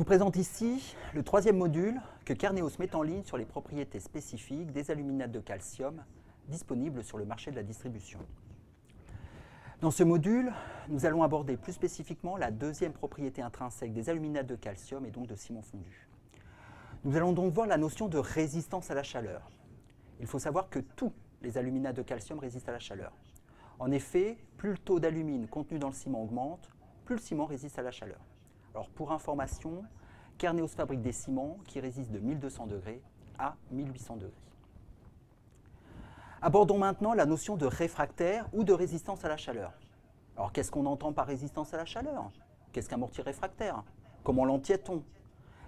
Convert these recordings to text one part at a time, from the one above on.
présente ici le troisième module que Kernéos met en ligne sur les propriétés spécifiques des aluminates de calcium disponibles sur le marché de la distribution. Dans ce module, nous allons aborder plus spécifiquement la deuxième propriété intrinsèque des aluminates de calcium et donc de ciment fondu. Nous allons donc voir la notion de résistance à la chaleur. Il faut savoir que tous les aluminates de calcium résistent à la chaleur. En effet, plus le taux d'alumine contenu dans le ciment augmente, plus le ciment résiste à la chaleur. Alors pour information, Kernéos fabrique des ciments qui résistent de 1200 degrés à 1800 degrés. Abordons maintenant la notion de réfractaire ou de résistance à la chaleur. Alors qu'est-ce qu'on entend par résistance à la chaleur? Qu'est-ce qu'un mortier réfractaire? Comment l'entiète-t-on?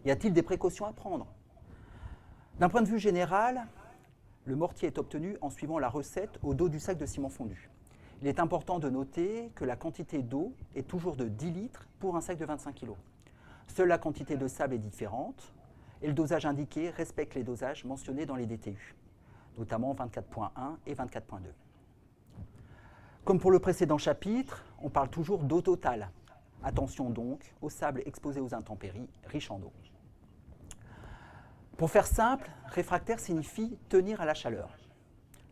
Y a-t-il des précautions à prendre? D'un point de vue général, le mortier est obtenu en suivant la recette au dos du sac de ciment fondu. Il est important de noter que la quantité d'eau est toujours de 10 litres pour un sac de 25 kg. Seule la quantité de sable est différente et le dosage indiqué respecte les dosages mentionnés dans les DTU, notamment 24.1 et 24.2. Comme pour le précédent chapitre, on parle toujours d'eau totale. Attention donc au sable exposé aux intempéries, riche en eau. Pour faire simple, réfractaire signifie tenir à la chaleur.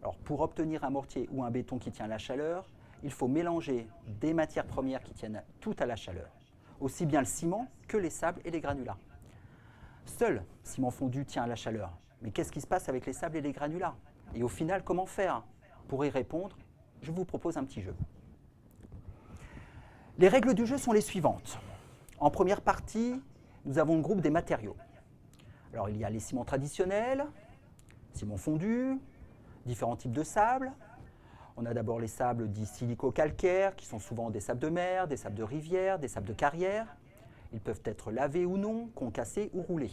Alors, pour obtenir un mortier ou un béton qui tient à la chaleur, il faut mélanger des matières premières qui tiennent toutes à la chaleur, aussi bien le ciment que les sables et les granulats. Seul le ciment fondu tient à la chaleur. Mais qu'est-ce qui se passe avec les sables et les granulats? Et au final, comment faire? Pour y répondre, je vous propose un petit jeu. Les règles du jeu sont les suivantes. En première partie, nous avons le groupe des matériaux. Alors, il y a les ciments traditionnels, ciment fondu, différents types de sables. On a d'abord les sables dits silico-calcaires, qui sont souvent des sables de mer, des sables de rivière, des sables de carrière. Ils peuvent être lavés ou non, concassés ou roulés.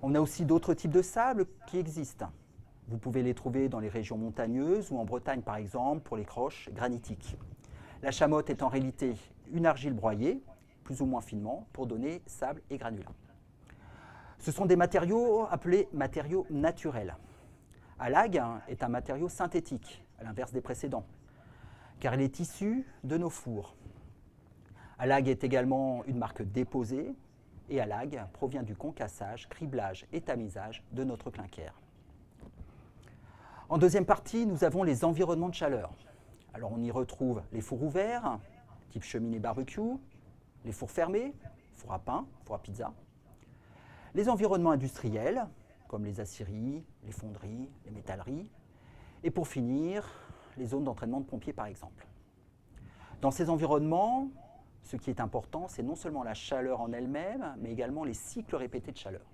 On a aussi d'autres types de sables qui existent. Vous pouvez les trouver dans les régions montagneuses ou en Bretagne, par exemple, pour les croches granitiques. La chamotte est en réalité une argile broyée, plus ou moins finement, pour donner sable et granulats. Ce sont des matériaux appelés matériaux naturels. Allag est un matériau synthétique, à l'inverse des précédents, car il est issu de nos fours. Allag est également une marque déposée, et Allag provient du concassage, criblage et tamisage de notre clinker. En deuxième partie, nous avons les environnements de chaleur. Alors on y retrouve les fours ouverts, type cheminée barbecue, les fours fermés, fours à pain, fours à pizza, les environnements industriels, comme les aciéries, les fonderies, les métalleries, et pour finir, les zones d'entraînement de pompiers par exemple. Dans ces environnements, ce qui est important, c'est non seulement la chaleur en elle-même, mais également les cycles répétés de chaleur.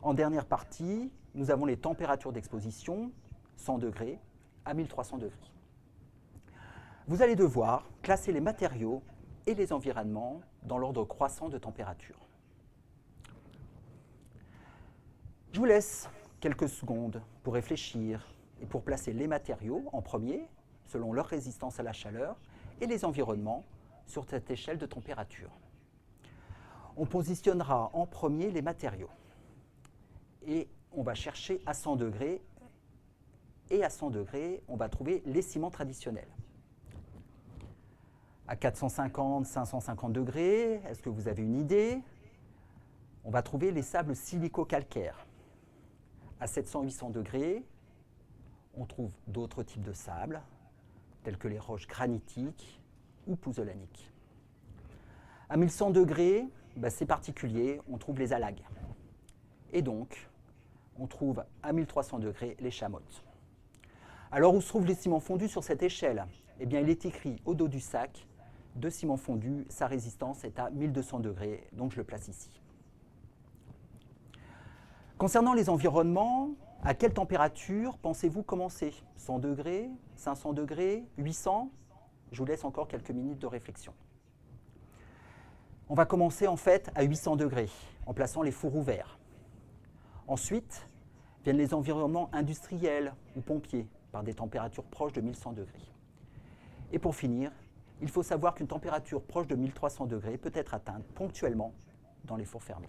En dernière partie, nous avons les températures d'exposition, 100 degrés à 1300 degrés. Vous allez devoir classer les matériaux et les environnements dans l'ordre croissant de température. Je vous laisse quelques secondes pour réfléchir et pour placer les matériaux en premier, selon leur résistance à la chaleur, et les environnements sur cette échelle de température. On positionnera en premier les matériaux et on va chercher à 100 degrés et à 100 degrés, on va trouver les ciments traditionnels. À 450, 550 degrés, est-ce que vous avez une idée? On va trouver les sables silico-calcaires. À 700-800 degrés, on trouve d'autres types de sables, tels que les roches granitiques ou pouzzolaniques. À 1100 degrés, c'est particulier, on trouve les allags. Et donc, on trouve à 1300 degrés les chamottes. Alors, où se trouvent les ciments fondus sur cette échelle? Eh bien, il est écrit au dos du sac de ciment fondu, sa résistance est à 1200 degrés, donc je le place ici. Concernant les environnements, à quelle température pensez-vous commencer? 100 degrés, 500 degrés, 800? Je vous laisse encore quelques minutes de réflexion. On va commencer en fait à 800 degrés, en plaçant les fours ouverts. Ensuite, viennent les environnements industriels ou pompiers, par des températures proches de 1100 degrés. Et pour finir, il faut savoir qu'une température proche de 1300 degrés peut être atteinte ponctuellement dans les fours fermés.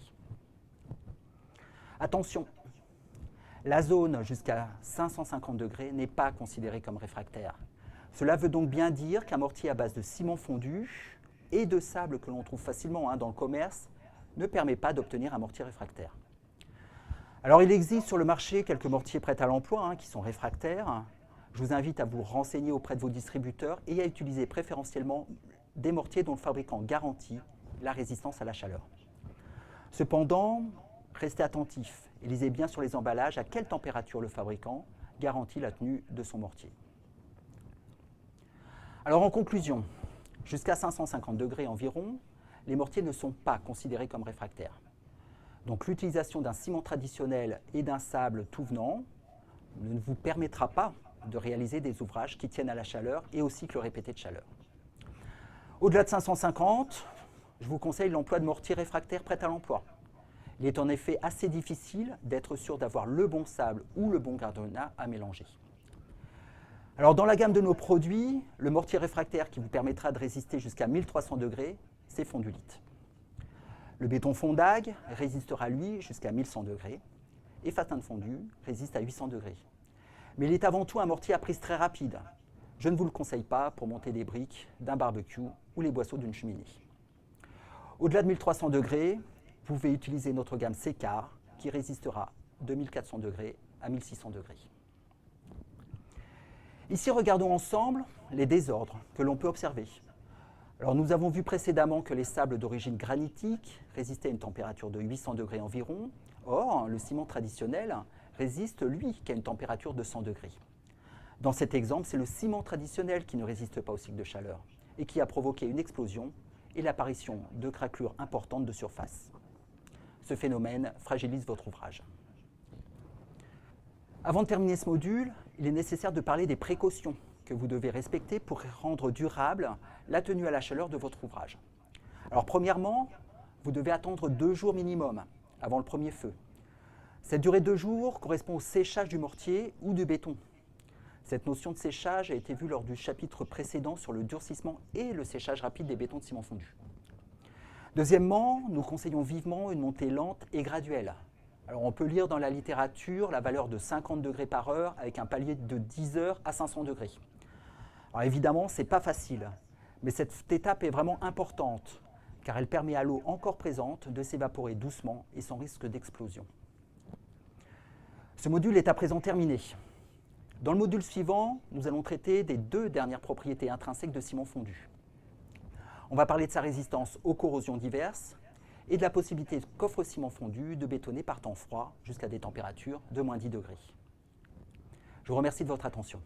Attention, la zone jusqu'à 550 degrés n'est pas considérée comme réfractaire. Cela veut donc bien dire qu'un mortier à base de ciment fondu et de sable que l'on trouve facilement dans le commerce ne permet pas d'obtenir un mortier réfractaire. Alors il existe sur le marché quelques mortiers prêts à l'emploi qui sont réfractaires. Je vous invite à vous renseigner auprès de vos distributeurs et à utiliser préférentiellement des mortiers dont le fabricant garantit la résistance à la chaleur. Cependant, restez attentifs et lisez bien sur les emballages à quelle température le fabricant garantit la tenue de son mortier. Alors en conclusion, jusqu'à 550 degrés environ, les mortiers ne sont pas considérés comme réfractaires. Donc l'utilisation d'un ciment traditionnel et d'un sable tout venant ne vous permettra pas de réaliser des ouvrages qui tiennent à la chaleur et au cycle répété de chaleur. Au-delà de 550, je vous conseille l'emploi de mortiers réfractaires prêts à l'emploi. Il est en effet assez difficile d'être sûr d'avoir le bon sable ou le bon granulat à mélanger. Alors dans la gamme de nos produits, le mortier réfractaire qui vous permettra de résister jusqu'à 1300 degrés, c'est Fondulite. Le béton Fondag résistera lui jusqu'à 1100 degrés et Fatin de Fondu résiste à 800 degrés. Mais il est avant tout un mortier à prise très rapide. Je ne vous le conseille pas pour monter des briques d'un barbecue ou les boisseaux d'une cheminée. Au-delà de 1300 degrés, vous pouvez utiliser notre gamme Sécar qui résistera de 1400 degrés à 1600 degrés. Ici, regardons ensemble les désordres que l'on peut observer. Alors, nous avons vu précédemment que les sables d'origine granitique résistaient à une température de 800 degrés environ. Or, le ciment traditionnel résiste, lui, qu'à une température de 100 degrés. Dans cet exemple, c'est le ciment traditionnel qui ne résiste pas au cycle de chaleur et qui a provoqué une explosion et l'apparition de craquelures importantes de surface. Ce phénomène fragilise votre ouvrage. Avant de terminer ce module, il est nécessaire de parler des précautions que vous devez respecter pour rendre durable la tenue à la chaleur de votre ouvrage. Alors premièrement, vous devez attendre 2 jours minimum avant le premier feu. Cette durée de 2 jours correspond au séchage du mortier ou du béton. Cette notion de séchage a été vue lors du chapitre précédent sur le durcissement et le séchage rapide des bétons de ciment fondu. Deuxièmement, nous conseillons vivement une montée lente et graduelle. Alors on peut lire dans la littérature la valeur de 50 degrés par heure avec un palier de 10 heures à 500 degrés. Alors évidemment, ce n'est pas facile, mais cette étape est vraiment importante car elle permet à l'eau encore présente de s'évaporer doucement et sans risque d'explosion. Ce module est à présent terminé. Dans le module suivant, nous allons traiter des 2 dernières propriétés intrinsèques de ciment fondu. On va parler de sa résistance aux corrosions diverses et de la possibilité qu'offre ciment fondu de bétonner par temps froid jusqu'à des températures de -10 degrés. Je vous remercie de votre attention.